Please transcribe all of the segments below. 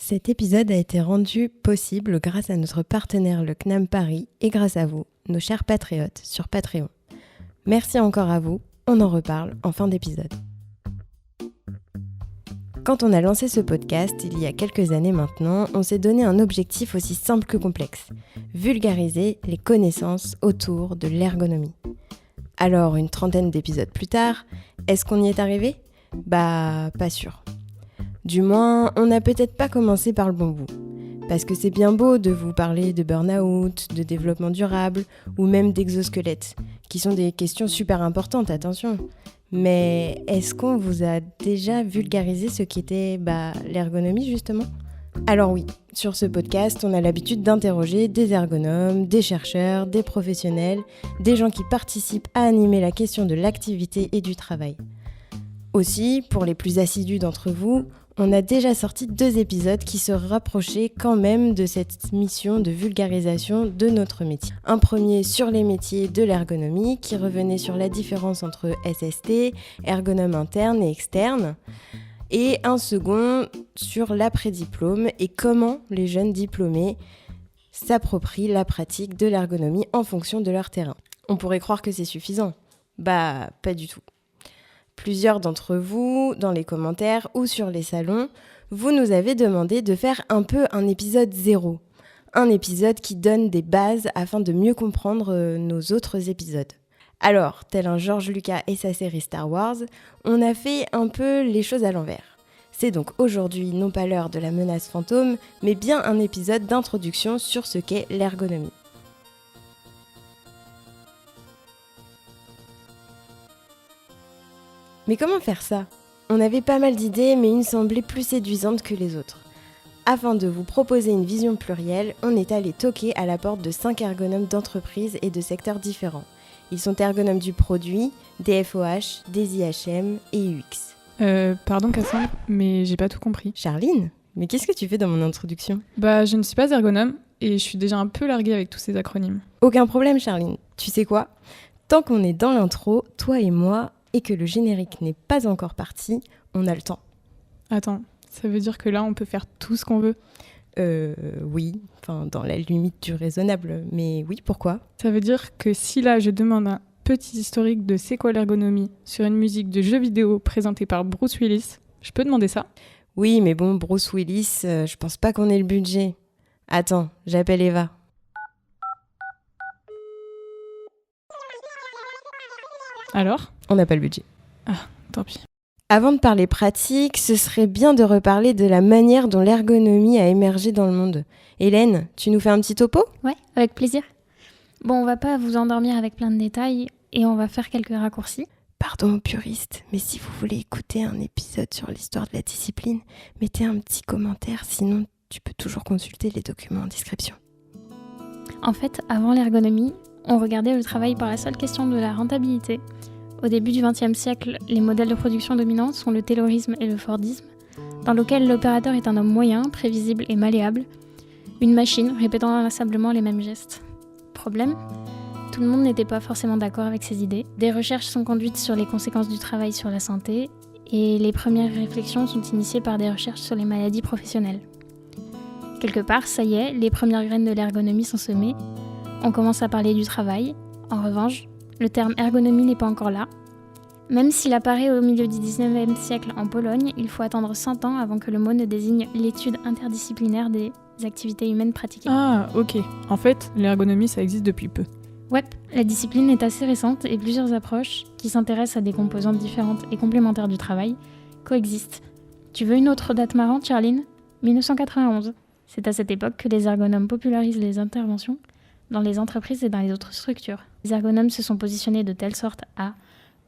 Cet épisode a été rendu possible grâce à notre partenaire le CNAM Paris et grâce à vous, nos chers patriotes, sur Patreon. Merci encore à vous, on en reparle en fin d'épisode. Quand on a lancé ce podcast, il y a quelques années maintenant, on s'est donné un objectif aussi simple que complexe, vulgariser les connaissances autour de l'ergonomie. Alors, une trentaine d'épisodes plus tard, est-ce qu'on y est arrivé ? Pas sûr. Du moins, on n'a peut-être pas commencé par le bon bout. Parce que c'est bien beau de vous parler de burn-out, de développement durable ou même d'exosquelette, qui sont des questions super importantes, attention. Mais est-ce qu'on vous a déjà vulgarisé ce qu'était l'ergonomie justement ? Alors oui, sur ce podcast, on a l'habitude d'interroger des ergonomes, des chercheurs, des professionnels, des gens qui participent à animer la question de l'activité et du travail. Aussi, pour les plus assidus d'entre vous, on a déjà sorti 2 épisodes qui se rapprochaient quand même de cette mission de vulgarisation de notre métier. Un premier sur les métiers de l'ergonomie qui revenait sur la différence entre SST, ergonome interne et externe. Et un second sur l'après-diplôme et comment les jeunes diplômés s'approprient la pratique de l'ergonomie en fonction de leur terrain. On pourrait croire que c'est suffisant. Pas du tout. Plusieurs d'entre vous, dans les commentaires ou sur les salons, vous nous avez demandé de faire un peu un épisode 0. Un épisode qui donne des bases afin de mieux comprendre nos autres épisodes. Alors, tel un George Lucas et sa série Star Wars, on a fait un peu les choses à l'envers. C'est donc aujourd'hui non pas l'heure de la menace fantôme, mais bien un épisode d'introduction sur ce qu'est l'ergonomie. Mais comment faire ça ? On avait pas mal d'idées, mais une semblait plus séduisante que les autres. Afin de vous proposer une vision plurielle, on est allé toquer à la porte de 5 ergonomes d'entreprises et de secteurs différents. Ils sont ergonomes du produit, des FOH, des IHM et UX. Pardon Cassandre, mais j'ai pas tout compris. Charline, mais qu'est-ce que tu fais dans mon introduction ? Je ne suis pas ergonome et je suis déjà un peu larguée avec tous ces acronymes. Aucun problème Charline, tu sais quoi ? Tant qu'on est dans l'intro, toi et moi, et que le générique n'est pas encore parti, on a le temps. Attends, ça veut dire que là on peut faire tout ce qu'on veut ? Oui, dans la limite du raisonnable, mais oui, pourquoi ? Ça veut dire que si là je demande un petit historique de c'est quoi l'ergonomie sur une musique de jeu vidéo présentée par Bruce Willis, je peux demander ça ? Oui, mais bon, Bruce Willis, je pense pas qu'on ait le budget. Attends, j'appelle Eva. Alors ? On n'a pas le budget. Ah, tant pis. Avant de parler pratique, ce serait bien de reparler de la manière dont l'ergonomie a émergé dans le monde. Hélène, tu nous fais un petit topo ? Ouais, avec plaisir. Bon, on va pas vous endormir avec plein de détails et on va faire quelques raccourcis. Pardon aux puristes, mais si vous voulez écouter un épisode sur l'histoire de la discipline, mettez un petit commentaire, sinon tu peux toujours consulter les documents en description. En fait, avant l'ergonomie, on regardait le travail par la seule question de la rentabilité. Au début du XXe siècle, les modèles de production dominants sont le taylorisme et le fordisme, dans lequel l'opérateur est un homme moyen, prévisible et malléable, une machine répétant inlassablement les mêmes gestes. Problème ? Tout le monde n'était pas forcément d'accord avec ces idées. Des recherches sont conduites sur les conséquences du travail sur la santé, et les premières réflexions sont initiées par des recherches sur les maladies professionnelles. Quelque part, ça y est, les premières graines de l'ergonomie sont semées. On commence à parler du travail. En revanche, le terme ergonomie n'est pas encore là. Même s'il apparaît au milieu du XIXe siècle en Pologne, il faut attendre 100 ans avant que le mot ne désigne l'étude interdisciplinaire des activités humaines pratiquées. Ah, ok. En fait, l'ergonomie, ça existe depuis peu. Ouais, la discipline est assez récente et plusieurs approches, qui s'intéressent à des composantes différentes et complémentaires du travail, coexistent. Tu veux une autre date marrante, Charline ? 1991. C'est à cette époque que les ergonomes popularisent les interventions dans les entreprises et dans les autres structures. Les ergonomes se sont positionnés de telle sorte à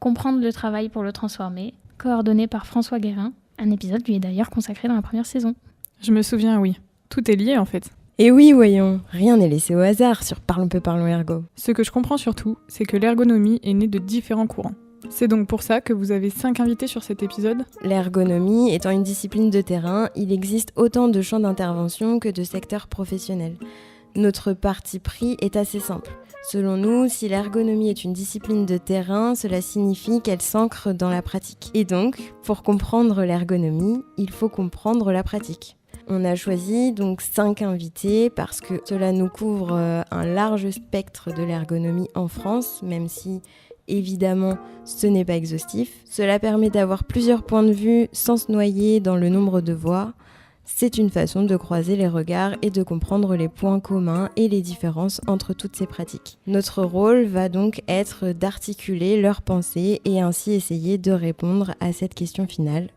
comprendre le travail pour le transformer, coordonné par François Guérin. Un épisode lui est d'ailleurs consacré dans la première saison. Je me souviens, oui. Tout est lié en fait. Et oui, voyons, rien n'est laissé au hasard sur Parlons peu, parlons ergo. Ce que je comprends surtout, c'est que l'ergonomie est née de différents courants. C'est donc pour ça que vous avez 5 invités sur cet épisode. L'ergonomie étant une discipline de terrain, il existe autant de champs d'intervention que de secteurs professionnels. Notre parti pris est assez simple. Selon nous, si l'ergonomie est une discipline de terrain, cela signifie qu'elle s'ancre dans la pratique. Et donc, pour comprendre l'ergonomie, il faut comprendre la pratique. On a choisi donc 5 invités parce que cela nous couvre un large spectre de l'ergonomie en France, même si évidemment ce n'est pas exhaustif. Cela permet d'avoir plusieurs points de vue sans se noyer dans le nombre de voix. C'est une façon de croiser les regards et de comprendre les points communs et les différences entre toutes ces pratiques. Notre rôle va donc être d'articuler leurs pensées et ainsi essayer de répondre à cette question finale.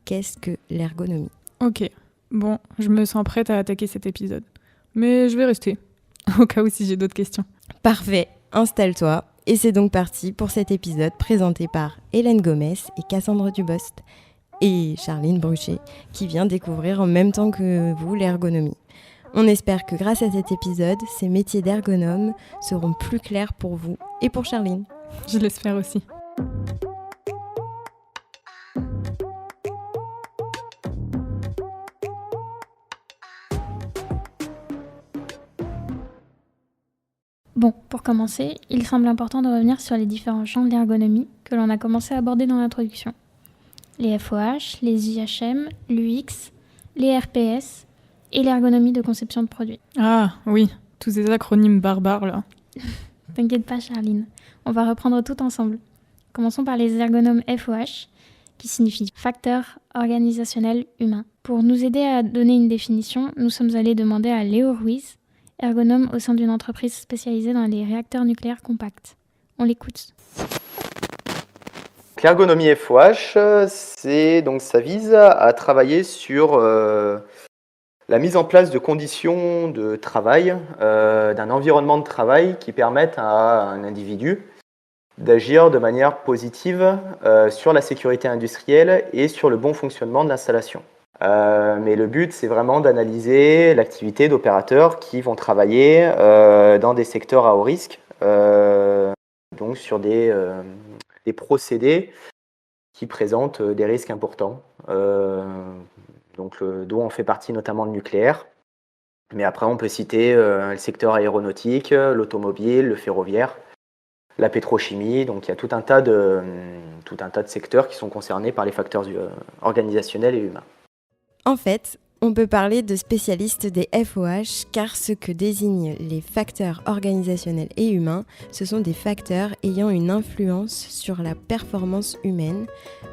Qu'est-ce que l'ergonomie ? Ok, bon, je me sens prête à attaquer cet épisode. Mais je vais rester, au cas où si j'ai d'autres questions. Parfait, installe-toi. Et c'est donc parti pour cet épisode présenté par Hélène Gomez et Cassandre Dubost. Et Charline Bruchet, qui vient découvrir en même temps que vous l'ergonomie. On espère que grâce à cet épisode, ces métiers d'ergonome seront plus clairs pour vous et pour Charline. Je l'espère aussi. Bon, pour commencer, il semble important de revenir sur les différents champs de l'ergonomie que l'on a commencé à aborder dans l'introduction. Les FOH, les IHM, l'UX, les RPS et l'ergonomie de conception de produits. Ah oui, tous ces acronymes barbares là. T'inquiète pas Charline, on va reprendre tout ensemble. Commençons par les ergonomes FOH, qui signifie facteur organisationnel humain. Pour nous aider à donner une définition, nous sommes allés demander à Léo Ruiz, ergonome au sein d'une entreprise spécialisée dans les réacteurs nucléaires compacts. On l'écoute. L'ergonomie FOH, ça vise à travailler sur la mise en place de conditions de travail, d'un environnement de travail qui permettent à un individu d'agir de manière positive sur la sécurité industrielle et sur le bon fonctionnement de l'installation. Mais le but, c'est vraiment d'analyser l'activité d'opérateurs qui vont travailler dans des secteurs à haut risque, donc sur des procédés qui présentent des risques importants, dont on fait partie notamment le nucléaire. Mais après, on peut citer le secteur aéronautique, l'automobile, le ferroviaire, la pétrochimie. Donc il y a tout un tas de secteurs qui sont concernés par les facteurs organisationnels et humains. En fait, on peut parler de spécialistes des FOH car ce que désignent les facteurs organisationnels et humains, ce sont des facteurs ayant une influence sur la performance humaine,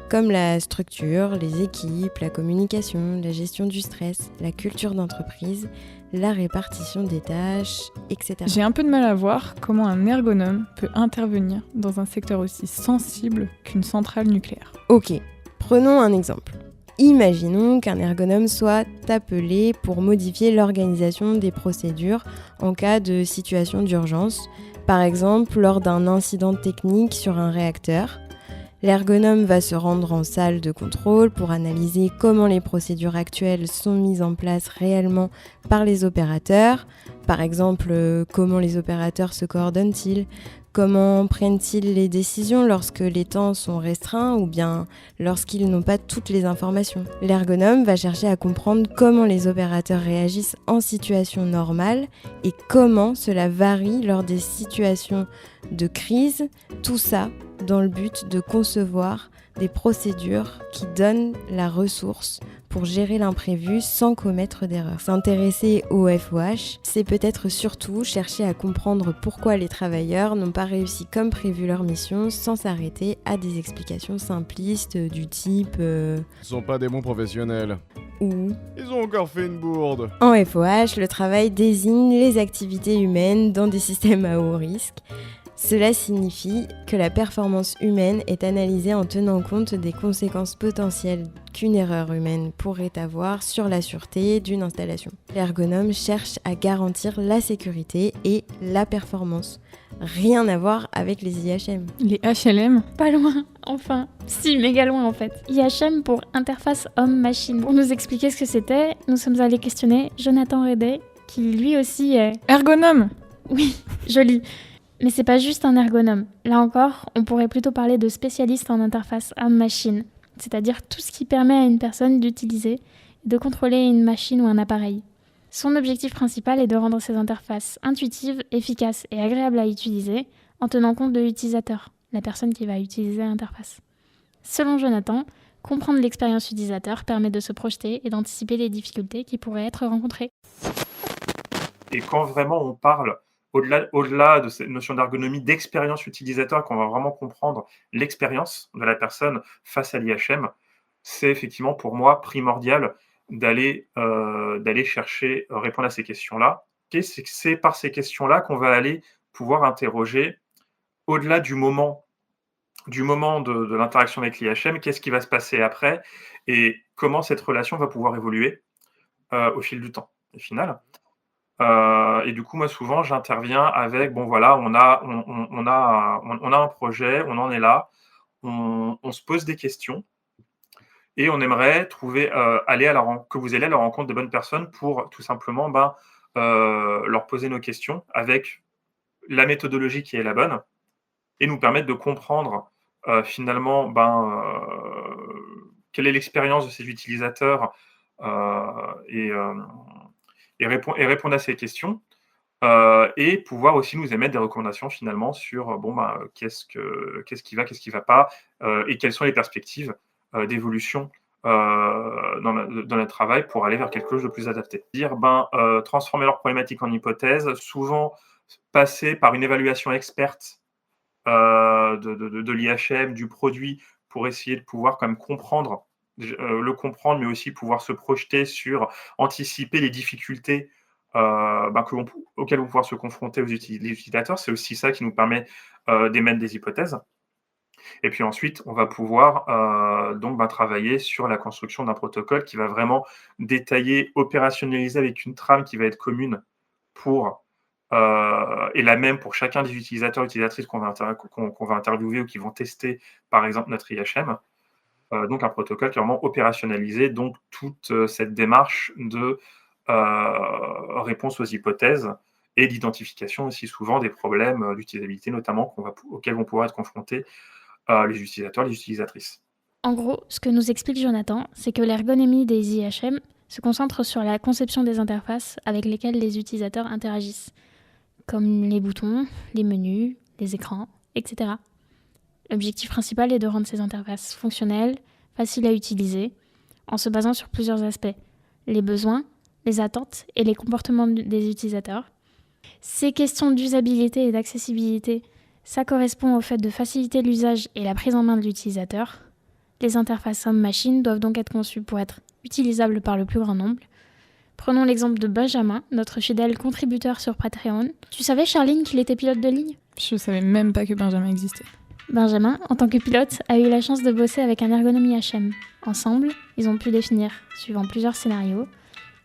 comme la structure, les équipes, la communication, la gestion du stress, la culture d'entreprise, la répartition des tâches, etc. J'ai un peu de mal à voir comment un ergonome peut intervenir dans un secteur aussi sensible qu'une centrale nucléaire. Ok, prenons un exemple. Imaginons qu'un ergonome soit appelé pour modifier l'organisation des procédures en cas de situation d'urgence, par exemple lors d'un incident technique sur un réacteur. L'ergonome va se rendre en salle de contrôle pour analyser comment les procédures actuelles sont mises en place réellement par les opérateurs. Par exemple, comment les opérateurs se coordonnent-ils ? Comment prennent-ils les décisions lorsque les temps sont restreints ou bien lorsqu'ils n'ont pas toutes les informations ? L'ergonome va chercher à comprendre comment les opérateurs réagissent en situation normale et comment cela varie lors des situations de crise, tout ça dans le but de concevoir des procédures qui donnent la ressource pour gérer l'imprévu sans commettre d'erreurs. S'intéresser au FOH, c'est peut-être surtout chercher à comprendre pourquoi les travailleurs n'ont pas réussi comme prévu leur mission sans s'arrêter à des explications simplistes du type Ils sont pas des bons professionnels. ou Ils ont encore fait une bourde. En FOH, le travail désigne les activités humaines dans des systèmes à haut risque. Cela signifie que la performance humaine est analysée en tenant compte des conséquences potentielles qu'une erreur humaine pourrait avoir sur la sûreté d'une installation. L'ergonome cherche à garantir la sécurité et la performance. Rien à voir avec les IHM. Les HLM ? Pas loin, enfin. Si, méga loin en fait. IHM pour interface homme-machine. Pour nous expliquer ce que c'était, nous sommes allés questionner Jonathan Redet, qui lui aussi est... Ergonome ? Oui, joli. Mais c'est pas juste un ergonome. Là encore, on pourrait plutôt parler de spécialiste en interface homme-machine, c'est-à-dire tout ce qui permet à une personne d'utiliser et de contrôler une machine ou un appareil. Son objectif principal est de rendre ces interfaces intuitives, efficaces et agréables à utiliser en tenant compte de l'utilisateur, la personne qui va utiliser l'interface. Selon Jonathan, Comprendre l'expérience utilisateur permet de se projeter et d'anticiper les difficultés qui pourraient être rencontrées. Et quand vraiment on parle, au-delà de cette notion d'ergonomie, d'expérience utilisateur, qu'on va vraiment comprendre l'expérience de la personne face à l'IHM, c'est effectivement pour moi primordial d'aller chercher, répondre à ces questions-là. Et c'est par ces questions-là qu'on va aller pouvoir interroger au-delà du moment de l'interaction avec l'IHM, qu'est-ce qui va se passer après et comment cette relation va pouvoir évoluer au fil du temps, au final. Et du coup, moi, souvent, j'interviens avec, bon, voilà, on a un projet, on en est là, on se pose des questions et on aimerait trouver, que vous alliez à la rencontre des bonnes personnes pour tout simplement leur poser nos questions avec la méthodologie qui est la bonne et nous permettre de comprendre finalement quelle est l'expérience de ces utilisateurs et, répondre à ces questions et pouvoir aussi nous émettre des recommandations finalement sur qu'est-ce qui va pas et quelles sont les perspectives d'évolution dans notre travail pour aller vers quelque chose de plus adapté. Transformer leurs problématiques en hypothèses, souvent passer par une évaluation experte de l'IHM, du produit, pour essayer de pouvoir quand même le comprendre, mais aussi pouvoir se projeter sur, anticiper les difficultés auxquelles vont pouvoir se confronter les utilisateurs. C'est aussi ça qui nous permet d'émettre des hypothèses. Et puis ensuite, on va pouvoir travailler sur la construction d'un protocole qui va vraiment détailler, opérationnaliser avec une trame qui va être commune et la même pour chacun des utilisateurs, utilisatrices qu'on va interviewer ou qui vont tester, par exemple, notre IHM. Donc un protocole qui est vraiment opérationnalisé, donc toute cette démarche de réponse aux hypothèses et d'identification aussi souvent des problèmes d'utilisabilité, notamment auxquels vont pouvoir être confrontés les utilisateurs, les utilisatrices. En gros, ce que nous explique Jonathan, c'est que l'ergonomie des IHM se concentre sur la conception des interfaces avec lesquelles les utilisateurs interagissent, comme les boutons, les menus, les écrans, etc. L'objectif principal est de rendre ces interfaces fonctionnelles, faciles à utiliser, en se basant sur plusieurs aspects: les besoins, les attentes et les comportements des utilisateurs. Ces questions d'usabilité et d'accessibilité, ça correspond au fait de faciliter l'usage et la prise en main de l'utilisateur. Les interfaces homme-machine doivent donc être conçues pour être utilisables par le plus grand nombre. Prenons l'exemple de Benjamin, notre fidèle contributeur sur Patreon. Tu savais, Charline, qu'il était pilote de ligne ? Je savais même pas que Benjamin existait. Benjamin, en tant que pilote, a eu la chance de bosser avec un ergonomie HM. Ensemble, ils ont pu définir, suivant plusieurs scénarios,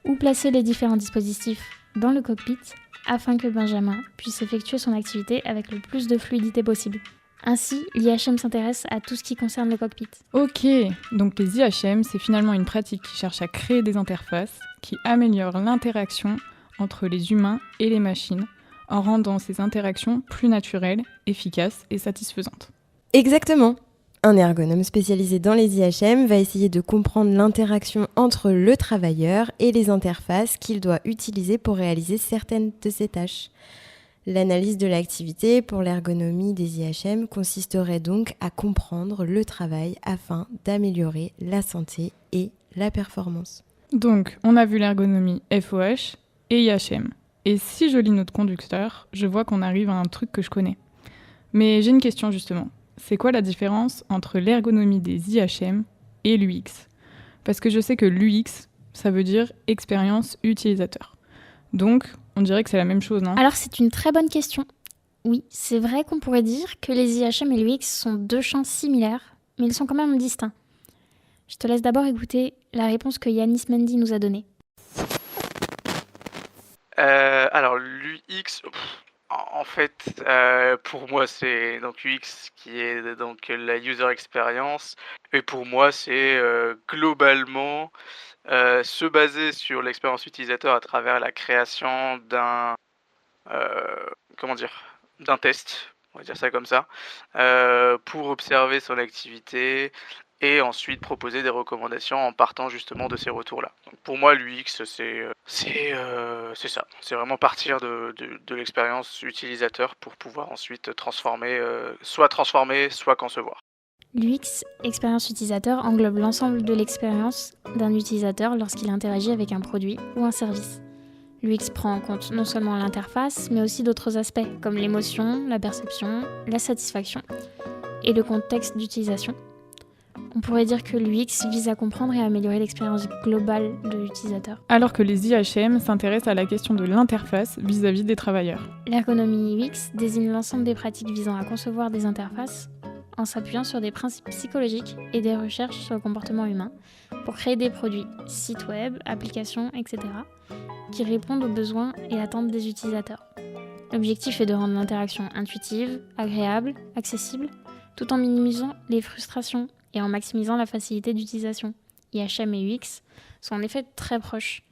où placer les différents dispositifs dans le cockpit afin que Benjamin puisse effectuer son activité avec le plus de fluidité possible. Ainsi, l'IHM s'intéresse à tout ce qui concerne le cockpit. Ok, donc les IHM, c'est finalement une pratique qui cherche à créer des interfaces qui améliorent l'interaction entre les humains et les machines en rendant ces interactions plus naturelles, efficaces et satisfaisantes. Exactement. Un ergonome spécialisé dans les IHM va essayer de comprendre l'interaction entre le travailleur et les interfaces qu'il doit utiliser pour réaliser certaines de ses tâches. L'analyse de l'activité pour l'ergonomie des IHM consisterait donc à comprendre le travail afin d'améliorer la santé et la performance. Donc, on a vu l'ergonomie FOH et IHM. Et si je lis notre conducteur, je vois qu'on arrive à un truc que je connais. Mais j'ai une question justement. C'est quoi la différence entre l'ergonomie des IHM et l'UX ? Parce que je sais que l'UX, ça veut dire expérience utilisateur. Donc, on dirait que c'est la même chose, non ? Alors, c'est une très bonne question. Oui, c'est vrai qu'on pourrait dire que les IHM et l'UX sont deux champs similaires, mais ils sont quand même distincts. Je te laisse d'abord écouter la réponse que Yanis Mendy nous a donnée. Alors, l'UX, en fait, pour moi, c'est donc UX qui est donc la user experience. Et pour moi, c'est globalement se baser sur l'expérience utilisateur à travers la création d'un test, on va dire ça comme ça, pour observer son activité et ensuite proposer des recommandations en partant justement de ces retours-là. Donc pour moi, l'UX, c'est ça. C'est vraiment partir de l'expérience utilisateur pour pouvoir ensuite soit transformer, soit concevoir. L'UX, expérience utilisateur, englobe l'ensemble de l'expérience d'un utilisateur lorsqu'il interagit avec un produit ou un service. L'UX prend en compte non seulement l'interface, mais aussi d'autres aspects, comme l'émotion, la perception, la satisfaction et le contexte d'utilisation. On pourrait dire que l'UX vise à comprendre et à améliorer l'expérience globale de l'utilisateur. Alors que les IHM s'intéressent à la question de l'interface vis-à-vis des travailleurs. L'ergonomie UX désigne l'ensemble des pratiques visant à concevoir des interfaces en s'appuyant sur des principes psychologiques et des recherches sur le comportement humain pour créer des produits, sites web, applications, etc., qui répondent aux besoins et attentes des utilisateurs. L'objectif est de rendre l'interaction intuitive, agréable, accessible, tout en minimisant les frustrations et en maximisant la facilité d'utilisation. IHM et UX sont en effet très proches.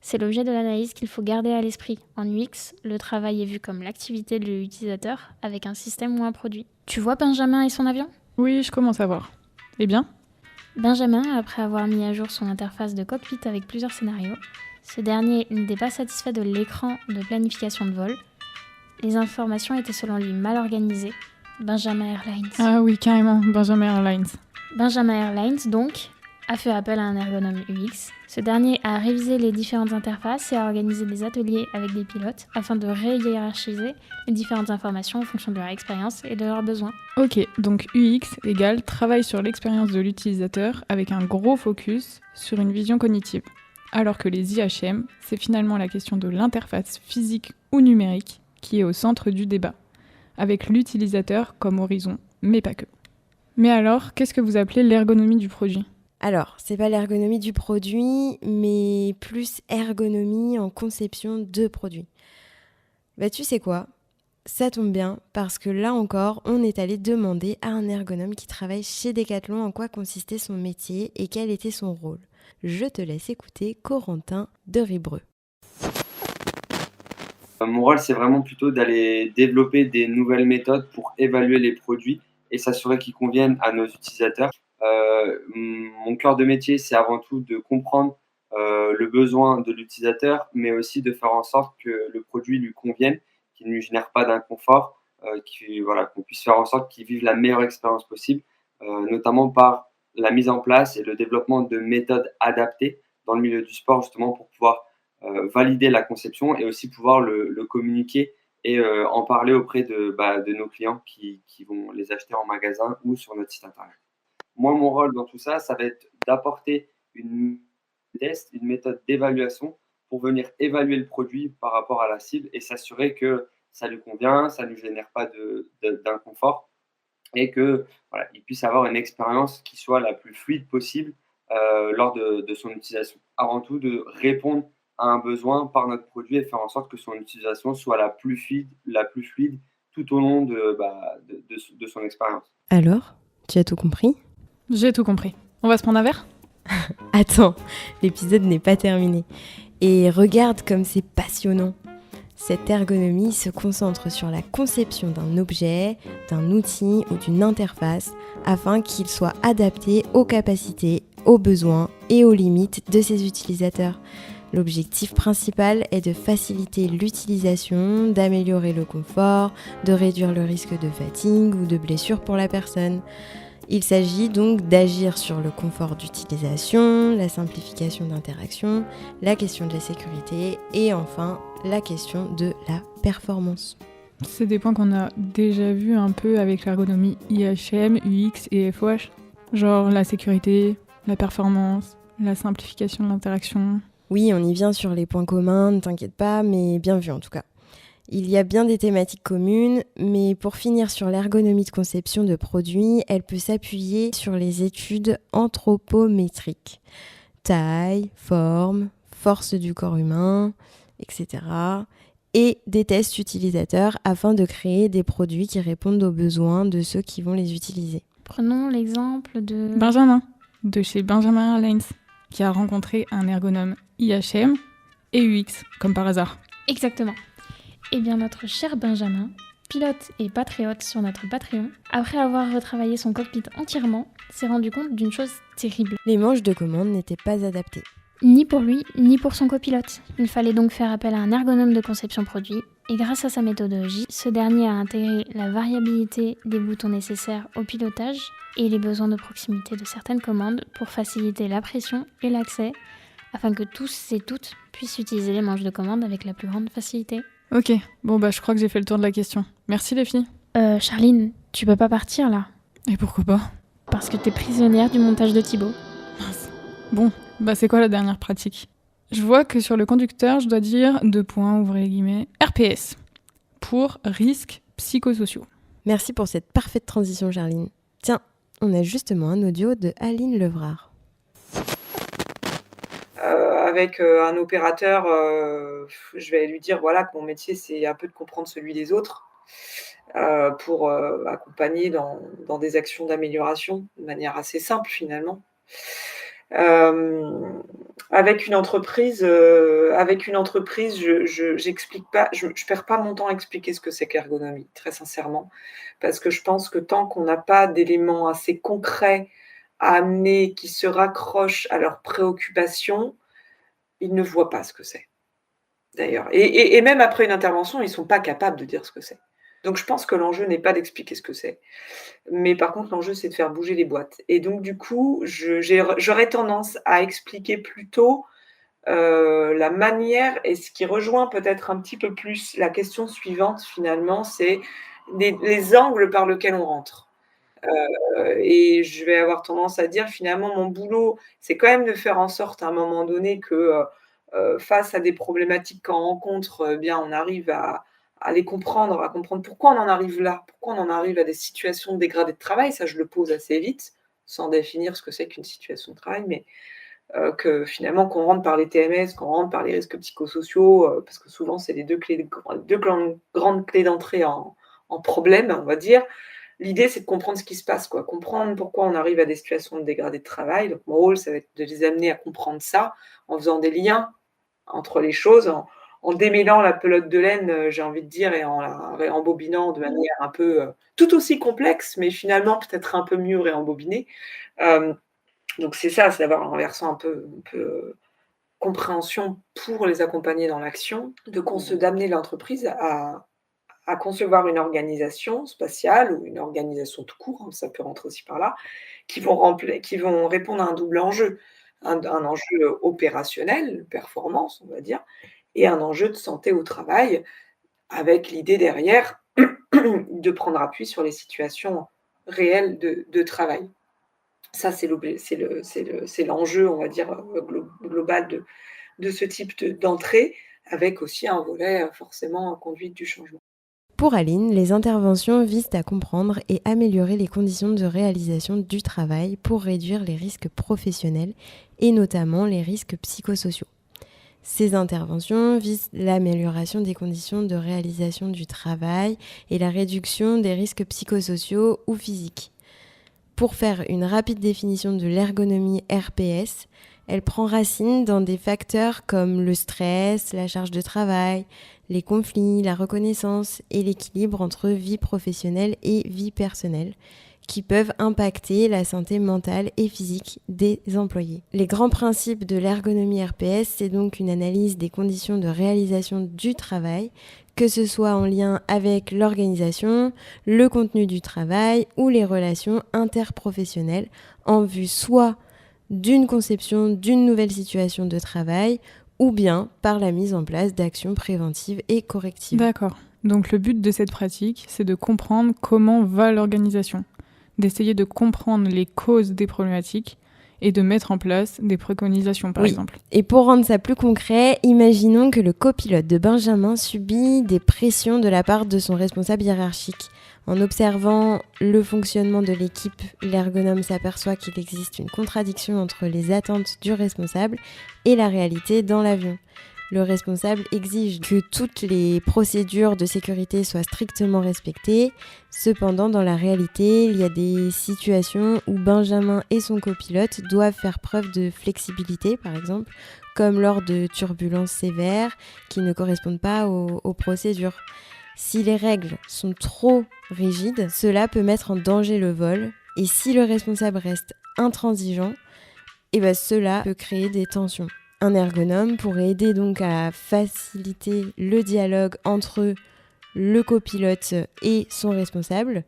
C'est l'objet de l'analyse qu'il faut garder à l'esprit. En UX, le travail est vu comme l'activité de l'utilisateur avec un système ou un produit. Tu vois Benjamin et son avion ? Oui, je commence à voir. Eh bien ? Benjamin, après avoir mis à jour son interface de cockpit avec plusieurs scénarios, ce dernier n'était pas satisfait de l'écran de planification de vol. Les informations étaient selon lui mal organisées. Benjamin Airlines. Ah oui, carrément, Benjamin Airlines. Benjamin Airlines, donc, a fait appel à un ergonome UX. Ce dernier a révisé les différentes interfaces et a organisé des ateliers avec des pilotes afin de réhiérarchiser les différentes informations en fonction de leur expérience et de leurs besoins. Ok, donc UX égale travail sur l'expérience de l'utilisateur avec un gros focus sur une vision cognitive. Alors que les IHM, c'est finalement la question de l'interface physique ou numérique qui est au centre du débat, avec l'utilisateur comme horizon, mais pas que. Mais alors, qu'est-ce que vous appelez l'ergonomie du produit ? Alors, c'est pas l'ergonomie du produit, mais plus ergonomie en conception de produit. Bah tu sais quoi ? Ça tombe bien, parce que là encore, on est allé demander à un ergonome qui travaille chez Decathlon en quoi consistait son métier et quel était son rôle. Je te laisse écouter Corentin de Ribreux. Mon rôle, c'est vraiment plutôt d'aller développer des nouvelles méthodes pour évaluer les produits et s'assurer qu'ils conviennent à nos utilisateurs. Mon cœur de métier, c'est avant tout de comprendre le besoin de l'utilisateur, mais aussi de faire en sorte que le produit lui convienne, qu'il ne lui génère pas d'inconfort, qu'on puisse faire en sorte qu'il vive la meilleure expérience possible, notamment par la mise en place et le développement de méthodes adaptées dans le milieu du sport, justement pour pouvoir valider la conception et aussi pouvoir le communiquer et en parler auprès de nos clients qui vont les acheter en magasin ou sur notre site internet. Moi, mon rôle dans tout ça, ça va être d'apporter une méthode d'évaluation pour venir évaluer le produit par rapport à la cible et s'assurer que ça lui convient, ça ne lui génère pas d'inconfort et que il puisse avoir une expérience qui soit la plus fluide possible lors de son utilisation. Avant tout, de répondre à un besoin par notre produit et faire en sorte que son utilisation soit la plus fluide tout au long de son expérience. Alors, tu as tout compris ? J'ai tout compris. On va se prendre un verre ? Attends, l'épisode n'est pas terminé. Et regarde comme c'est passionnant. Cette ergonomie se concentre sur la conception d'un objet, d'un outil ou d'une interface afin qu'il soit adapté aux capacités, aux besoins et aux limites de ses utilisateurs. L'objectif principal est de faciliter l'utilisation, d'améliorer le confort, de réduire le risque de fatigue ou de blessure pour la personne. Il s'agit donc d'agir sur le confort d'utilisation, la simplification d'interaction, la question de la sécurité et enfin la question de la performance. C'est des points qu'on a déjà vus un peu avec l'ergonomie IHM, UX et FOH. Genre la sécurité, la performance, la simplification de l'interaction. Oui, on y vient sur les points communs, ne t'inquiète pas, mais bien vu en tout cas. Il y a bien des thématiques communes, mais pour finir sur l'ergonomie de conception de produits, elle peut s'appuyer sur les études anthropométriques. Taille, forme, force du corps humain, etc. Et des tests utilisateurs afin de créer des produits qui répondent aux besoins de ceux qui vont les utiliser. Prenons l'exemple de Benjamin, de chez Benjamin Airlines, qui a rencontré un ergonome IHM et UX, comme par hasard. Exactement. Eh bien, notre cher Benjamin, pilote et patriote sur notre Patreon, après avoir retravaillé son cockpit entièrement, s'est rendu compte d'une chose terrible. Les manches de commande n'étaient pas adaptées. Ni pour lui, ni pour son copilote. Il fallait donc faire appel à un ergonome de conception produit Et grâce à sa méthodologie, ce dernier a intégré la variabilité des boutons nécessaires au pilotage et les besoins de proximité de certaines commandes pour faciliter la pression et l'accès, afin que tous et toutes puissent utiliser les manches de commande avec la plus grande facilité. Ok, bon je crois que j'ai fait le tour de la question. Merci les filles. Charline, tu peux pas partir là? Et pourquoi pas? Parce que t'es prisonnière du montage de Thibaut. Mince. Bon, c'est quoi la dernière pratique? Je vois que sur le conducteur, je dois dire RPS, pour risques psychosociaux. Merci pour cette parfaite transition, Charline. Tiens, on a justement un audio de Aline Levrard. Avec un opérateur, je vais lui dire voilà, que mon métier, c'est un peu de comprendre celui des autres pour accompagner dans des actions d'amélioration de manière assez simple finalement. Avec une entreprise, j'explique pas, je perds pas mon temps à expliquer ce que c'est qu'ergonomie, très sincèrement, parce que je pense que tant qu'on n'a pas d'éléments assez concrets à amener qui se raccrochent à leurs préoccupations, ils ne voient pas ce que c'est, d'ailleurs. Et même après une intervention, ils ne sont pas capables de dire ce que c'est. Donc je pense que l'enjeu n'est pas d'expliquer ce que c'est. Mais par contre, l'enjeu, c'est de faire bouger les boîtes. Et donc, du coup, j'aurais tendance à expliquer plutôt la manière, et ce qui rejoint peut-être un petit peu plus la question suivante, finalement, c'est les angles par lesquels on rentre. Et je vais avoir tendance à dire, finalement, mon boulot, c'est quand même de faire en sorte, à un moment donné, que face à des problématiques qu'on rencontre, on arrive à les comprendre, à comprendre pourquoi on en arrive là, pourquoi on en arrive à des situations de dégradé de travail. Ça, je le pose assez vite, sans définir ce que c'est qu'une situation de travail, mais que finalement, qu'on rentre par les TMS, qu'on rentre par les risques psychosociaux, parce que souvent, c'est les deux grandes clés d'entrée en problème, on va dire. L'idée, c'est de comprendre ce qui se passe, comprendre pourquoi on arrive à des situations de dégradé de travail. Donc, mon rôle, ça va être de les amener à comprendre ça en faisant des liens entre les choses, en démêlant la pelote de laine, j'ai envie de dire, et en la réembobinant de manière un peu tout aussi complexe, mais finalement peut-être un peu mieux réembobinée. Donc c'est ça, c'est d'avoir un versant un peu compréhension pour les accompagner dans l'action, d'amener l'entreprise à concevoir une organisation spatiale ou une organisation tout court, ça peut rentrer aussi par là, qui vont répondre à un double enjeu. Un enjeu opérationnel, performance, on va dire, et un enjeu de santé au travail, avec l'idée derrière de prendre appui sur les situations réelles de travail. Ça, c'est l'enjeu, on va dire, global de ce type d'entrée, avec aussi un volet forcément conduite du changement. Pour Aline, les interventions visent à comprendre et améliorer les conditions de réalisation du travail pour réduire les risques professionnels et notamment les risques psychosociaux. Ces interventions visent l'amélioration des conditions de réalisation du travail et la réduction des risques psychosociaux ou physiques. Pour faire une rapide définition de l'ergonomie RPS, elle prend racine dans des facteurs comme le stress, la charge de travail, les conflits, la reconnaissance et l'équilibre entre vie professionnelle et vie personnelle, qui peuvent impacter la santé mentale et physique des employés. Les grands principes de l'ergonomie RPS, c'est donc une analyse des conditions de réalisation du travail, que ce soit en lien avec l'organisation, le contenu du travail ou les relations interprofessionnelles, en vue soit d'une conception d'une nouvelle situation de travail, ou bien par la mise en place d'actions préventives et correctives. D'accord. Donc le but de cette pratique, c'est de comprendre comment va l'organisation, d'essayer de comprendre les causes des problématiques et de mettre en place des préconisations, par exemple. Et pour rendre ça plus concret, imaginons que le copilote de Benjamin subit des pressions de la part de son responsable hiérarchique. En observant le fonctionnement de l'équipe, l'ergonome s'aperçoit qu'il existe une contradiction entre les attentes du responsable et la réalité dans l'avion. Le responsable exige que toutes les procédures de sécurité soient strictement respectées. Cependant, dans la réalité, il y a des situations où Benjamin et son copilote doivent faire preuve de flexibilité, par exemple, comme lors de turbulences sévères qui ne correspondent pas aux procédures. Si les règles sont trop rigides, cela peut mettre en danger le vol. Et si le responsable reste intransigeant, cela peut créer des tensions. Un ergonome pourrait aider donc à faciliter le dialogue entre le copilote et son responsable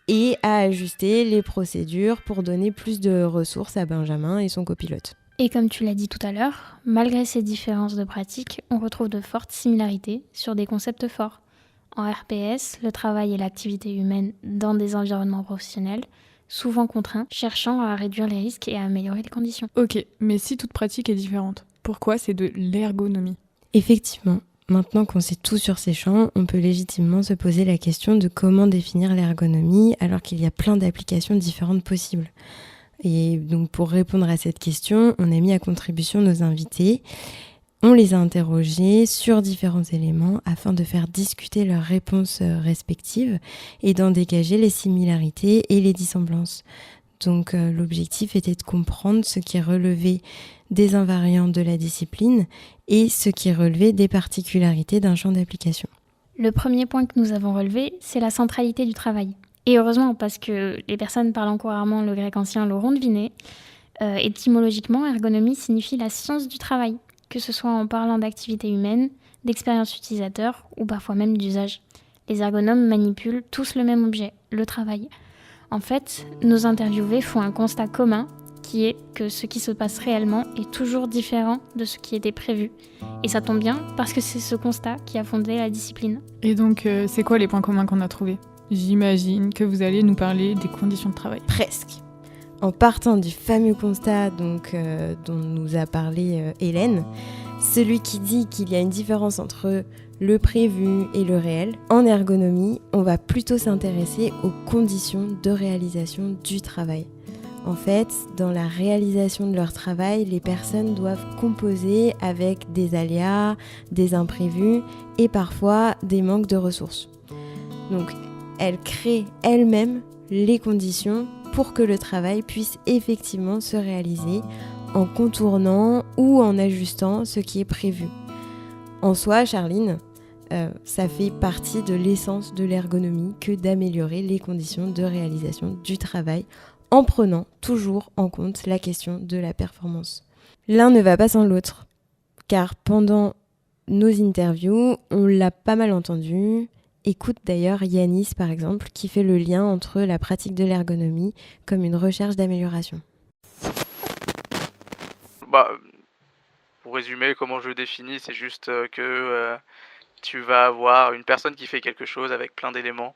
et à ajuster les procédures pour donner plus de ressources à Benjamin et son copilote. Et comme tu l'as dit tout à l'heure, malgré ces différences de pratique, on retrouve de fortes similarités sur des concepts forts. En RPS, le travail et l'activité humaine dans des environnements professionnels, souvent contraints, cherchant à réduire les risques et à améliorer les conditions. Ok, mais si toute pratique est différente, pourquoi c'est de l'ergonomie ? Effectivement, maintenant qu'on sait tout sur ces champs, on peut légitimement se poser la question de comment définir l'ergonomie alors qu'il y a plein d'applications différentes possibles. Et donc pour répondre à cette question, on a mis à contribution nos invités. On les a interrogés sur différents éléments afin de faire discuter leurs réponses respectives et d'en dégager les similarités et les dissemblances. Donc l'objectif était de comprendre ce qui relevait des invariants de la discipline et ce qui relevait des particularités d'un champ d'application. Le premier point que nous avons relevé, c'est la centralité du travail. Et heureusement, parce que les personnes parlant couramment le grec ancien l'auront deviné, étymologiquement, ergonomie signifie la science du travail, que ce soit en parlant d'activité humaine, d'expérience utilisateur ou parfois même d'usage. Les ergonomes manipulent tous le même objet, le travail. En fait, nos interviewés font un constat commun, qui est que ce qui se passe réellement est toujours différent de ce qui était prévu. Et ça tombe bien, parce que c'est ce constat qui a fondé la discipline. Et donc, c'est quoi les points communs qu'on a trouvés ? J'imagine que vous allez nous parler des conditions de travail. Presque. En partant du fameux constat dont nous a parlé Hélène, celui qui dit qu'il y a une différence entre le prévu et le réel, en ergonomie, on va plutôt s'intéresser aux conditions de réalisation du travail. En fait, dans la réalisation de leur travail, les personnes doivent composer avec des aléas, des imprévus et parfois des manques de ressources. Donc, elles créent elles-mêmes les conditions pour que le travail puisse effectivement se réaliser en contournant ou en ajustant ce qui est prévu. En soi, Charline, ça fait partie de l'essence de l'ergonomie que d'améliorer les conditions de réalisation du travail en prenant toujours en compte la question de la performance. L'un ne va pas sans l'autre, car pendant nos interviews, on l'a pas mal entendu. Écoute d'ailleurs Yanis, par exemple, qui fait le lien entre la pratique de l'ergonomie comme une recherche d'amélioration. Pour résumer, comment je définis, c'est juste que tu vas avoir une personne qui fait quelque chose avec plein d'éléments.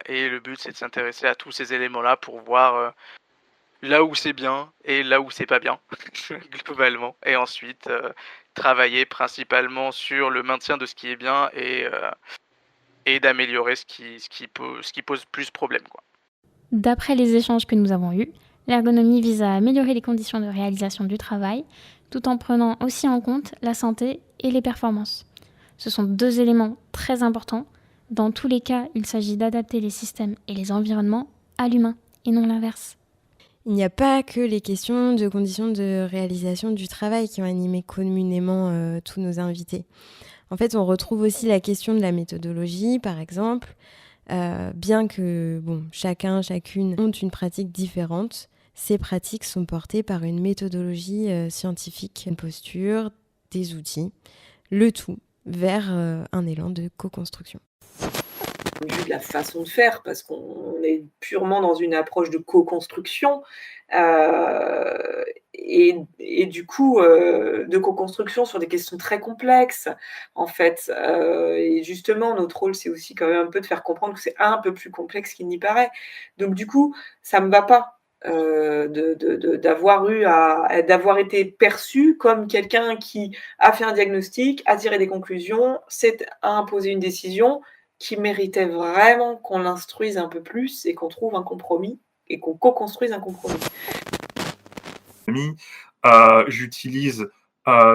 Et le but, c'est de s'intéresser à tous ces éléments-là pour voir là où c'est bien et là où c'est pas bien, globalement. Et ensuite, travailler principalement sur le maintien de ce qui est bien et d'améliorer ce qui pose plus problème, quoi. D'après les échanges que nous avons eus, l'ergonomie vise à améliorer les conditions de réalisation du travail, tout en prenant aussi en compte la santé et les performances. Ce sont deux éléments très importants. Dans tous les cas, il s'agit d'adapter les systèmes et les environnements à l'humain, et non l'inverse. Il n'y a pas que les questions de conditions de réalisation du travail qui ont animé communément tous nos invités. En fait, on retrouve aussi la question de la méthodologie, par exemple. Bien que chacun, chacune ont une pratique différente, ces pratiques sont portées par une méthodologie scientifique, une posture, des outils, le tout vers un élan de co-construction. Vu de la façon de faire, parce qu'on est purement dans une approche de co-construction et du coup de co-construction sur des questions très complexes en fait. Et justement, notre rôle, c'est aussi quand même un peu de faire comprendre que c'est un peu plus complexe qu'il n'y paraît. Donc du coup, ça me va pas d'avoir été perçu comme quelqu'un qui a fait un diagnostic, a tiré des conclusions, a imposé une décision qui méritait vraiment qu'on l'instruise un peu plus et qu'on trouve un compromis et qu'on co-construise un compromis. J'utilise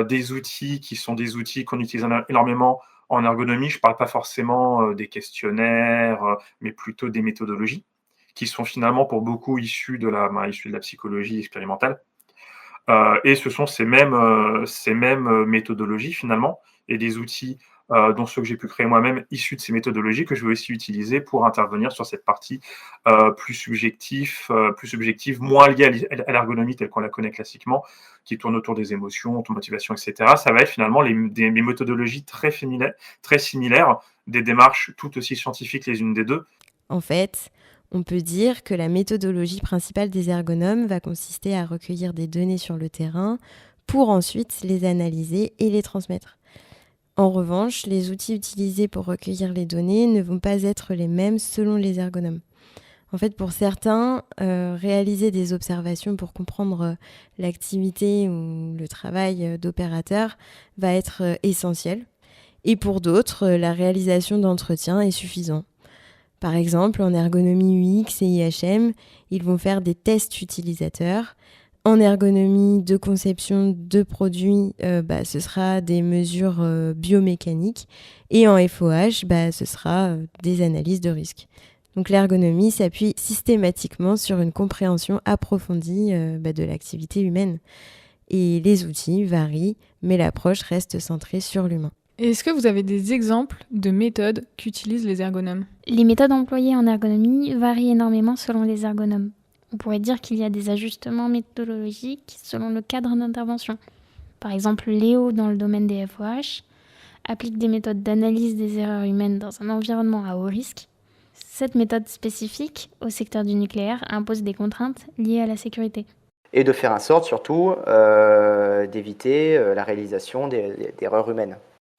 des outils qui sont des outils qu'on utilise énormément en ergonomie. Je ne parle pas forcément des questionnaires, mais plutôt des méthodologies qui sont finalement pour beaucoup issues de la psychologie expérimentale. Et ce sont ces mêmes méthodologies finalement et des outils, dont ceux que j'ai pu créer moi-même, issus de ces méthodologies, que je vais aussi utiliser pour intervenir sur cette partie, plus subjective, moins liée à l'ergonomie telle qu'on la connaît classiquement, qui tourne autour des émotions, automotivation et cetera. Ça va être finalement des méthodologies très similaires, des démarches tout aussi scientifiques les unes des 2. En fait, on peut dire que la méthodologie principale des ergonomes va consister à recueillir des données sur le terrain pour ensuite les analyser et les transmettre. En revanche, les outils utilisés pour recueillir les données ne vont pas être les mêmes selon les ergonomes. En fait, pour certains, réaliser des observations pour comprendre l'activité ou le travail d'opérateur va être essentiel. Et pour d'autres, la réalisation d'entretiens est suffisant. Par exemple, en ergonomie UX et IHM, ils vont faire des tests utilisateurs. En ergonomie de conception de produits, ce sera des mesures biomécaniques. Et en FOH, ce sera des analyses de risque. Donc l'ergonomie s'appuie systématiquement sur une compréhension approfondie de l'activité humaine. Et les outils varient, mais l'approche reste centrée sur l'humain. Est-ce que vous avez des exemples de méthodes qu'utilisent les ergonomes ? Les méthodes employées en ergonomie varient énormément selon les ergonomes. On pourrait dire qu'il y a des ajustements méthodologiques selon le cadre d'intervention. Par exemple, Léo, dans le domaine des FOH, applique des méthodes d'analyse des erreurs humaines dans un environnement à haut risque. Cette méthode spécifique au secteur du nucléaire impose des contraintes liées à la sécurité. Et de faire en sorte surtout d'éviter la réalisation d'erreurs humaines.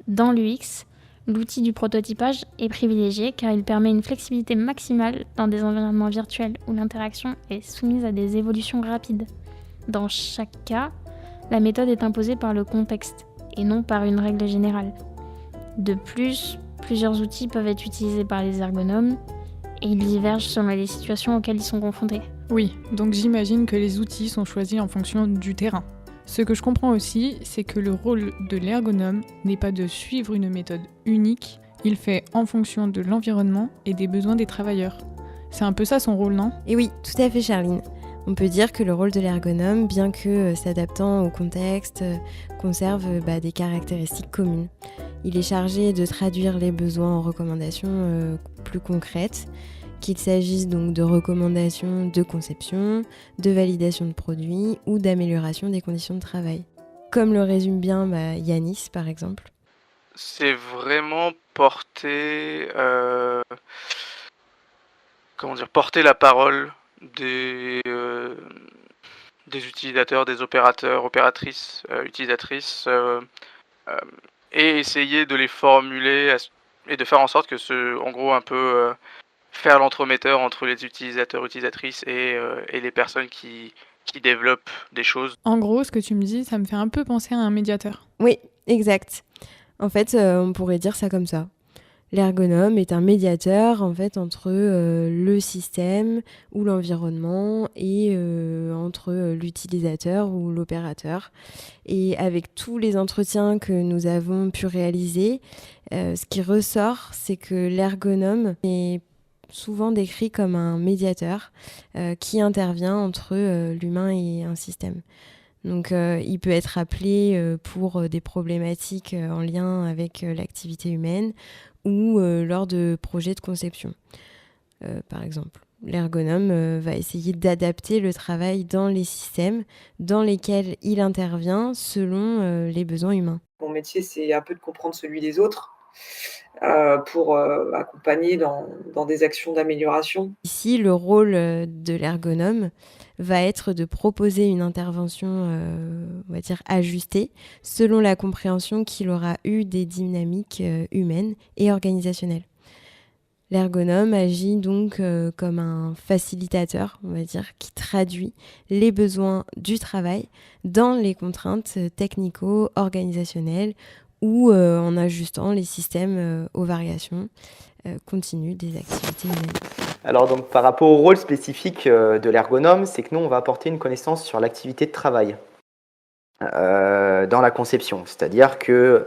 Dans l'UX, l'outil du prototypage est privilégié car il permet une flexibilité maximale dans des environnements virtuels où l'interaction est soumise à des évolutions rapides. Dans chaque cas, la méthode est imposée par le contexte et non par une règle générale. De plus, plusieurs outils peuvent être utilisés par les ergonomes et ils divergent selon les situations auxquelles ils sont confrontés. Oui, donc j'imagine que les outils sont choisis en fonction du terrain. Ce que je comprends aussi, c'est que le rôle de l'ergonome n'est pas de suivre une méthode unique, il fait en fonction de l'environnement et des besoins des travailleurs. C'est un peu ça son rôle, non ? Et oui, tout à fait Charline. On peut dire que le rôle de l'ergonome, bien que s'adaptant au contexte, conserve des caractéristiques communes. Il est chargé de traduire les besoins en recommandations plus concrètes, qu'il s'agisse donc de recommandations de conception, de validation de produits ou d'amélioration des conditions de travail. Comme le résume bien Yanis par exemple. C'est vraiment porter la parole des utilisateurs, des opérateurs, opératrices, utilisatrices, et essayer de les formuler et de faire en sorte que en gros un peu faire l'entremetteur entre les utilisateurs, utilisatrices et les personnes qui développent des choses. En gros, ce que tu me dis, ça me fait un peu penser à un médiateur. Oui, exact. En fait, on pourrait dire ça comme ça. L'ergonome est un médiateur en fait entre le système ou l'environnement et entre l'utilisateur ou l'opérateur. Et avec tous les entretiens que nous avons pu réaliser, ce qui ressort, c'est que l'ergonome est souvent décrit comme un médiateur qui intervient entre l'humain et un système. Donc il peut être appelé pour des problématiques en lien avec l'activité humaine ou lors de projets de conception. Par exemple, l'ergonome va essayer d'adapter le travail dans les systèmes dans lesquels il intervient selon les besoins humains. Mon métier, c'est un peu de comprendre celui des autres pour accompagner dans des actions d'amélioration. Ici, le rôle de l'ergonome va être de proposer une intervention, on va dire, ajustée selon la compréhension qu'il aura eue des dynamiques humaines et organisationnelles. L'ergonome agit donc comme un facilitateur, on va dire, qui traduit les besoins du travail dans les contraintes technico-organisationnelles ou en ajustant les systèmes aux variations continues des activités humaines. Alors donc par rapport au rôle spécifique de l'ergonome, c'est que nous on va apporter une connaissance sur l'activité de travail dans la conception. C'est-à-dire que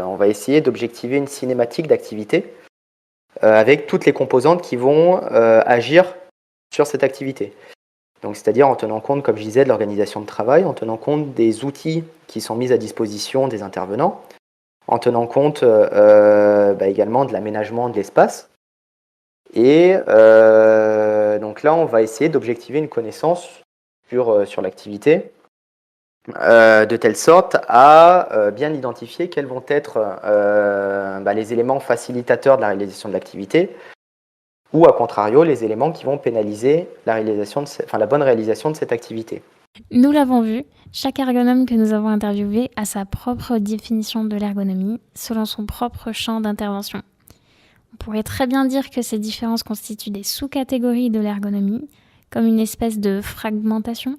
on va essayer d'objectiver une cinématique d'activité avec toutes les composantes qui vont agir sur cette activité. Donc, c'est-à-dire en tenant compte, comme je disais, de l'organisation de travail, en tenant compte des outils qui sont mis à disposition des intervenants, en tenant compte également de l'aménagement de l'espace. Et donc là, on va essayer d'objectiver une connaissance sur l'activité, de telle sorte à bien identifier quels vont être les éléments facilitateurs de la réalisation de l'activité, ou à contrario, les éléments qui vont pénaliser la bonne réalisation de cette activité. Nous l'avons vu, chaque ergonome que nous avons interviewé a sa propre définition de l'ergonomie selon son propre champ d'intervention. On pourrait très bien dire que ces différences constituent des sous-catégories de l'ergonomie, comme une espèce de fragmentation.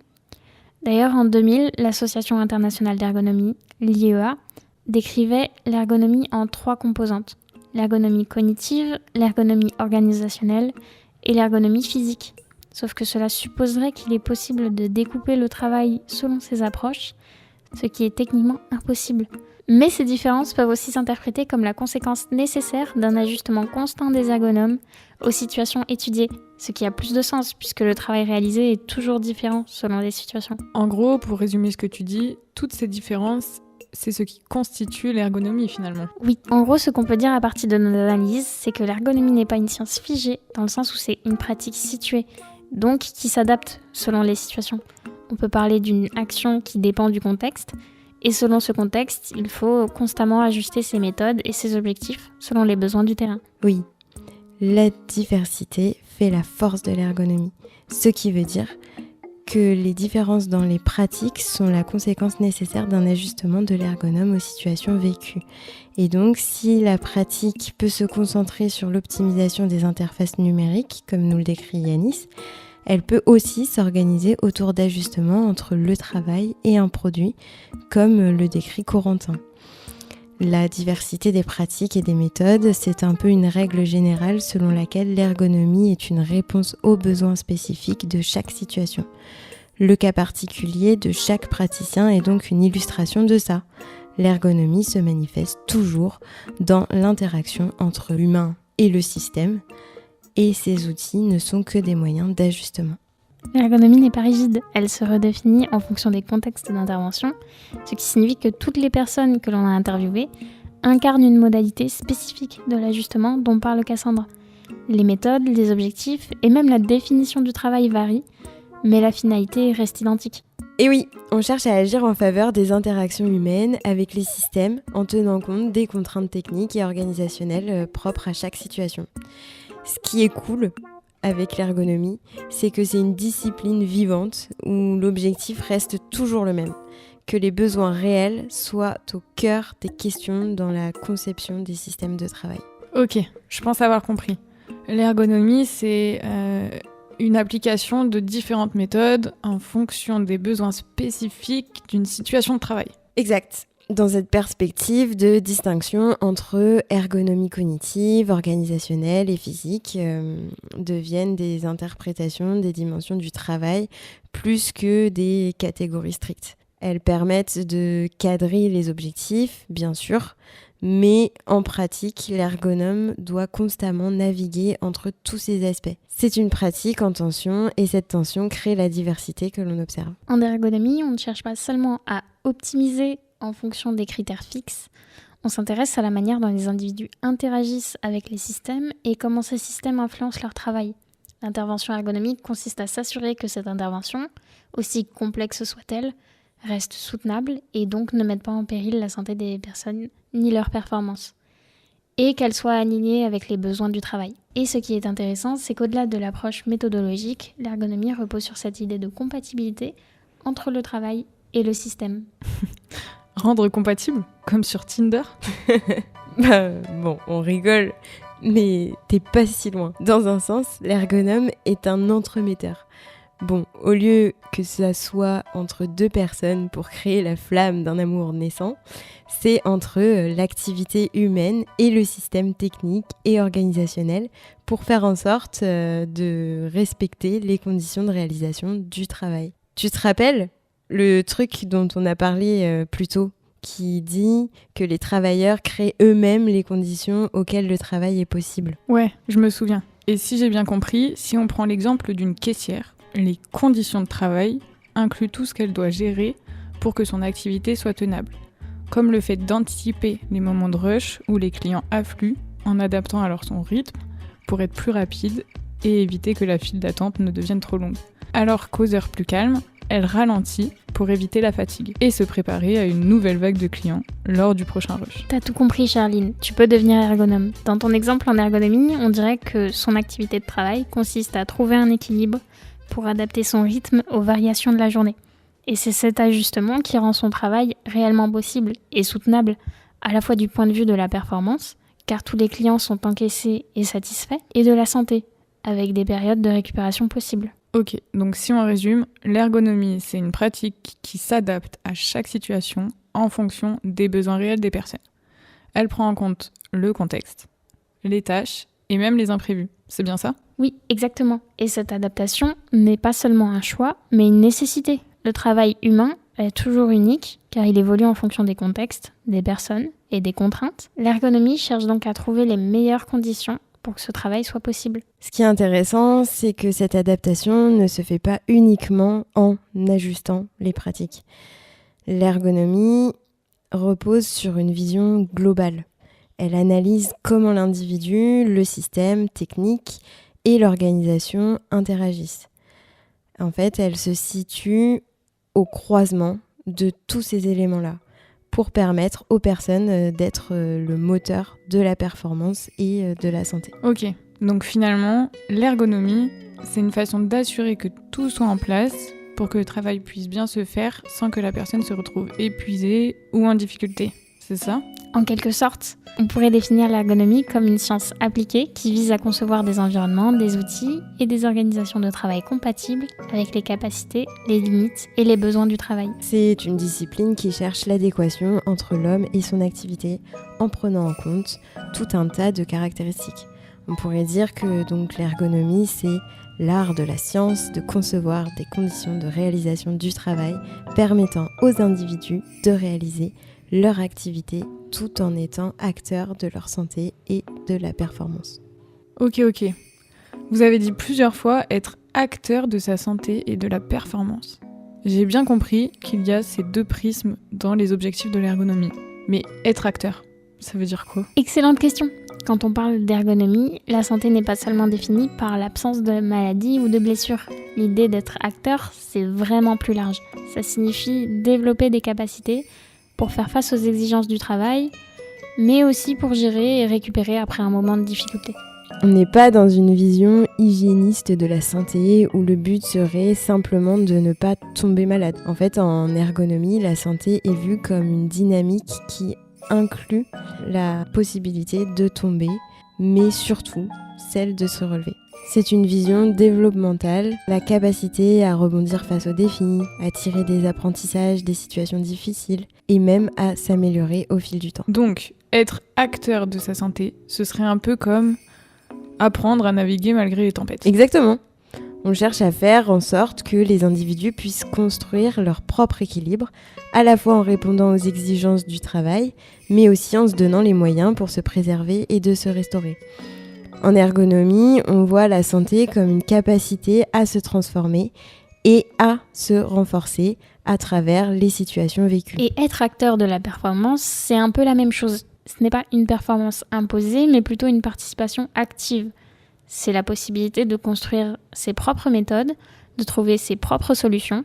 D'ailleurs, en 2000, l'Association internationale d'ergonomie, l'IEA, décrivait l'ergonomie en 3 composantes. L'ergonomie cognitive, l'ergonomie organisationnelle et l'ergonomie physique. Sauf que cela supposerait qu'il est possible de découper le travail selon ces approches, ce qui est techniquement impossible. Mais ces différences peuvent aussi s'interpréter comme la conséquence nécessaire d'un ajustement constant des ergonomes aux situations étudiées, ce qui a plus de sens puisque le travail réalisé est toujours différent selon les situations. En gros, pour résumer ce que tu dis, toutes ces différences, c'est ce qui constitue l'ergonomie finalement. Oui, en gros, ce qu'on peut dire à partir de nos analyses, c'est que l'ergonomie n'est pas une science figée, dans le sens où c'est une pratique située, donc qui s'adapte selon les situations. On peut parler d'une action qui dépend du contexte, et selon ce contexte, il faut constamment ajuster ses méthodes et ses objectifs selon les besoins du terrain. Oui, la diversité fait la force de l'ergonomie, ce qui veut dire que les différences dans les pratiques sont la conséquence nécessaire d'un ajustement de l'ergonome aux situations vécues. Et donc, si la pratique peut se concentrer sur l'optimisation des interfaces numériques, comme nous le décrit Yanis, elle peut aussi s'organiser autour d'ajustements entre le travail et un produit, comme le décrit Corentin. La diversité des pratiques et des méthodes, c'est un peu une règle générale selon laquelle l'ergonomie est une réponse aux besoins spécifiques de chaque situation. Le cas particulier de chaque praticien est donc une illustration de ça. L'ergonomie se manifeste toujours dans l'interaction entre l'humain et le système, et ces outils ne sont que des moyens d'ajustement. L'ergonomie n'est pas rigide, elle se redéfinit en fonction des contextes d'intervention, ce qui signifie que toutes les personnes que l'on a interviewées incarnent une modalité spécifique de l'ajustement dont parle Cassandre. Les méthodes, les objectifs et même la définition du travail varient, mais la finalité reste identique. Et oui, on cherche à agir en faveur des interactions humaines avec les systèmes en tenant compte des contraintes techniques et organisationnelles propres à chaque situation. Ce qui est cool avec l'ergonomie, c'est que c'est une discipline vivante où l'objectif reste toujours le même, que les besoins réels soient au cœur des questions dans la conception des systèmes de travail. Ok, je pense avoir compris. L'ergonomie, c'est une application de différentes méthodes en fonction des besoins spécifiques d'une situation de travail. Exact. Dans cette perspective de distinction entre ergonomie cognitive, organisationnelle et physique deviennent des interprétations des dimensions du travail plus que des catégories strictes. Elles permettent de cadrer les objectifs, bien sûr, mais en pratique, l'ergonome doit constamment naviguer entre tous ces aspects. C'est une pratique en tension et cette tension crée la diversité que l'on observe. En ergonomie, on ne cherche pas seulement à optimiser en fonction des critères fixes, on s'intéresse à la manière dont les individus interagissent avec les systèmes et comment ces systèmes influencent leur travail. L'intervention ergonomique consiste à s'assurer que cette intervention, aussi complexe soit-elle, reste soutenable et donc ne mette pas en péril la santé des personnes ni leur performance, et qu'elle soit alignée avec les besoins du travail. Et ce qui est intéressant, c'est qu'au-delà de l'approche méthodologique, l'ergonomie repose sur cette idée de compatibilité entre le travail et le système. Rendre compatible, comme sur Tinder. Bon, on rigole, mais t'es pas si loin. Dans un sens, l'ergonome est un entremetteur. Bon, au lieu que ça soit entre 2 personnes pour créer la flamme d'un amour naissant, c'est entre l'activité humaine et le système technique et organisationnel pour faire en sorte de respecter les conditions de réalisation du travail. Tu te rappelles le truc dont on a parlé plus tôt, qui dit que les travailleurs créent eux-mêmes les conditions auxquelles le travail est possible? Ouais, je me souviens. Et si j'ai bien compris, si on prend l'exemple d'une caissière, les conditions de travail incluent tout ce qu'elle doit gérer pour que son activité soit tenable, comme le fait d'anticiper les moments de rush où les clients affluent en adaptant alors son rythme pour être plus rapide et éviter que la file d'attente ne devienne trop longue. Alors qu'aux heures plus calmes, elle ralentit pour éviter la fatigue et se préparer à une nouvelle vague de clients lors du prochain rush. T'as tout compris, Charline, tu peux devenir ergonome. Dans ton exemple en ergonomie, on dirait que son activité de travail consiste à trouver un équilibre pour adapter son rythme aux variations de la journée. Et c'est cet ajustement qui rend son travail réellement possible et soutenable, à la fois du point de vue de la performance, car tous les clients sont encaissés et satisfaits, et de la santé, avec des périodes de récupération possibles. Ok, donc si on résume, l'ergonomie, c'est une pratique qui s'adapte à chaque situation en fonction des besoins réels des personnes. Elle prend en compte le contexte, les tâches et même les imprévus. C'est bien ça ? Oui, exactement. Et cette adaptation n'est pas seulement un choix, mais une nécessité. Le travail humain est toujours unique, car il évolue en fonction des contextes, des personnes et des contraintes. L'ergonomie cherche donc à trouver les meilleures conditions pour que ce travail soit possible. Ce qui est intéressant, c'est que cette adaptation ne se fait pas uniquement en ajustant les pratiques. L'ergonomie repose sur une vision globale. Elle analyse comment l'individu, le système technique et l'organisation interagissent. En fait, elle se situe au croisement de tous ces éléments-là pour permettre aux personnes d'être le moteur de la performance et de la santé. Ok, donc finalement, l'ergonomie, c'est une façon d'assurer que tout soit en place pour que le travail puisse bien se faire sans que la personne se retrouve épuisée ou en difficulté. C'est ça ? En quelque sorte, on pourrait définir l'ergonomie comme une science appliquée qui vise à concevoir des environnements, des outils et des organisations de travail compatibles avec les capacités, les limites et les besoins du travail. C'est une discipline qui cherche l'adéquation entre l'homme et son activité en prenant en compte tout un tas de caractéristiques. On pourrait dire que donc l'ergonomie, c'est l'art de la science de concevoir des conditions de réalisation du travail permettant aux individus de réaliser leur activité tout en étant acteurs de leur santé et de la performance. Ok. Vous avez dit plusieurs fois être acteur de sa santé et de la performance. J'ai bien compris qu'il y a ces deux prismes dans les objectifs de l'ergonomie. Mais être acteur, ça veut dire quoi ? Excellente question. Quand on parle d'ergonomie, la santé n'est pas seulement définie par l'absence de maladie ou de blessure. L'idée d'être acteur, c'est vraiment plus large. Ça signifie développer des capacités pour faire face aux exigences du travail, mais aussi pour gérer et récupérer après un moment de difficulté. On n'est pas dans une vision hygiéniste de la santé où le but serait simplement de ne pas tomber malade. En fait, en ergonomie, la santé est vue comme une dynamique qui inclut la possibilité de tomber, mais surtout celle de se relever. C'est une vision développementale, la capacité à rebondir face aux défis, à tirer des apprentissages des situations difficiles et même à s'améliorer au fil du temps. Donc, être acteur de sa santé, ce serait un peu comme apprendre à naviguer malgré les tempêtes. Exactement. On cherche à faire en sorte que les individus puissent construire leur propre équilibre, à la fois en répondant aux exigences du travail, mais aussi en se donnant les moyens pour se préserver et de se restaurer. En ergonomie, on voit la santé comme une capacité à se transformer et à se renforcer à travers les situations vécues. Et être acteur de la performance, c'est un peu la même chose. Ce n'est pas une performance imposée, mais plutôt une participation active. C'est la possibilité de construire ses propres méthodes, de trouver ses propres solutions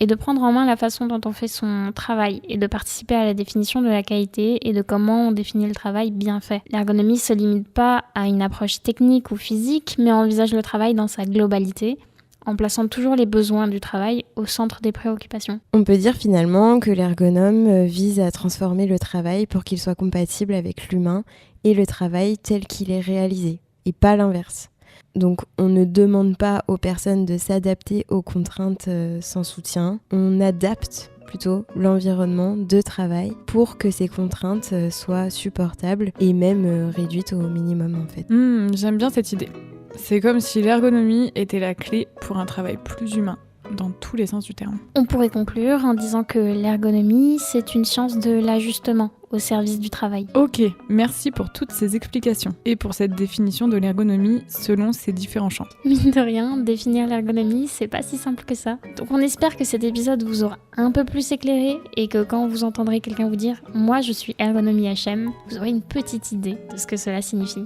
et de prendre en main la façon dont on fait son travail et de participer à la définition de la qualité et de comment on définit le travail bien fait. L'ergonomie ne se limite pas à une approche technique ou physique, mais envisage le travail dans sa globalité, en plaçant toujours les besoins du travail au centre des préoccupations. On peut dire finalement que l'ergonome vise à transformer le travail pour qu'il soit compatible avec l'humain et le travail tel qu'il est réalisé, et pas l'inverse. Donc on ne demande pas aux personnes de s'adapter aux contraintes sans soutien, on adapte plutôt l'environnement de travail pour que ces contraintes soient supportables et même réduites au minimum en fait. J'aime bien cette idée. C'est comme si l'ergonomie était la clé pour un travail plus humain, dans tous les sens du terme. On pourrait conclure en disant que l'ergonomie, c'est une science de l'ajustement au service du travail. Ok, merci pour toutes ces explications et pour cette définition de l'ergonomie selon ces différents champs. Mine de rien, définir l'ergonomie, c'est pas si simple que ça. Donc on espère que cet épisode vous aura un peu plus éclairé et que quand vous entendrez quelqu'un vous dire « Moi je suis ergonomie HM », vous aurez une petite idée de ce que cela signifie.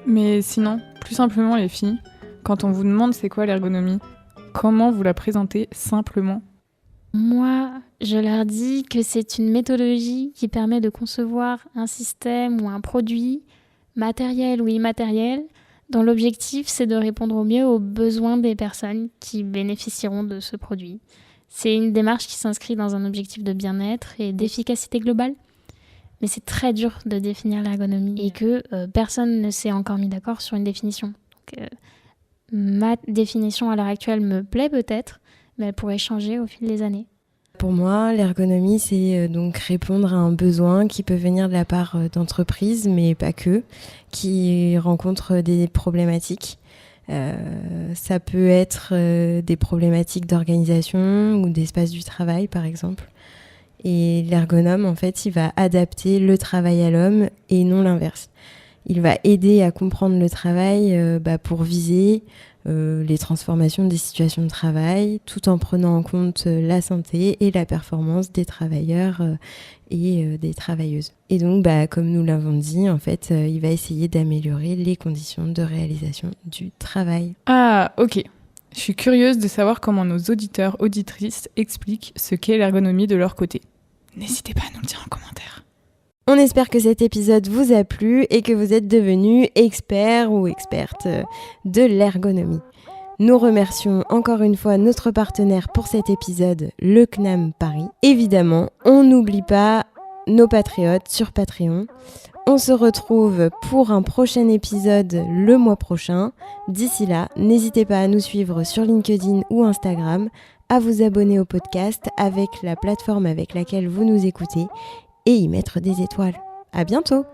Mais sinon, plus simplement les filles, quand on vous demande c'est quoi l'ergonomie, comment vous la présentez simplement ? Moi, je leur dis que c'est une méthodologie qui permet de concevoir un système ou un produit, matériel ou immatériel, dont l'objectif c'est de répondre au mieux aux besoins des personnes qui bénéficieront de ce produit. C'est une démarche qui s'inscrit dans un objectif de bien-être et d'efficacité globale. Mais c'est très dur de définir l'ergonomie et que personne ne s'est encore mis d'accord sur une définition. Donc, ma définition à l'heure actuelle me plaît peut-être, mais elle pourrait changer au fil des années. Pour moi, l'ergonomie, c'est donc répondre à un besoin qui peut venir de la part d'entreprises, mais pas que, qui rencontrent des problématiques. Ça peut être des problématiques d'organisation ou d'espace du travail, par exemple. Et l'ergonome, en fait, il va adapter le travail à l'homme et non l'inverse. Il va aider à comprendre le travail pour viser les transformations des situations de travail, tout en prenant en compte la santé et la performance des travailleurs et des travailleuses. Et donc, comme nous l'avons dit, en fait, il va essayer d'améliorer les conditions de réalisation du travail. Ah, ok. Je suis curieuse de savoir comment nos auditeurs, auditrices expliquent ce qu'est l'ergonomie de leur côté. N'hésitez pas à nous le dire en commentaire. On espère que cet épisode vous a plu et que vous êtes devenus experts ou expertes de l'ergonomie. Nous remercions encore une fois notre partenaire pour cet épisode, le CNAM Paris. Évidemment, on n'oublie pas nos patriotes sur Patreon. On se retrouve pour un prochain épisode le mois prochain. D'ici là, n'hésitez pas à nous suivre sur LinkedIn ou Instagram, à vous abonner au podcast avec la plateforme avec laquelle vous nous écoutez et y mettre des étoiles. À bientôt!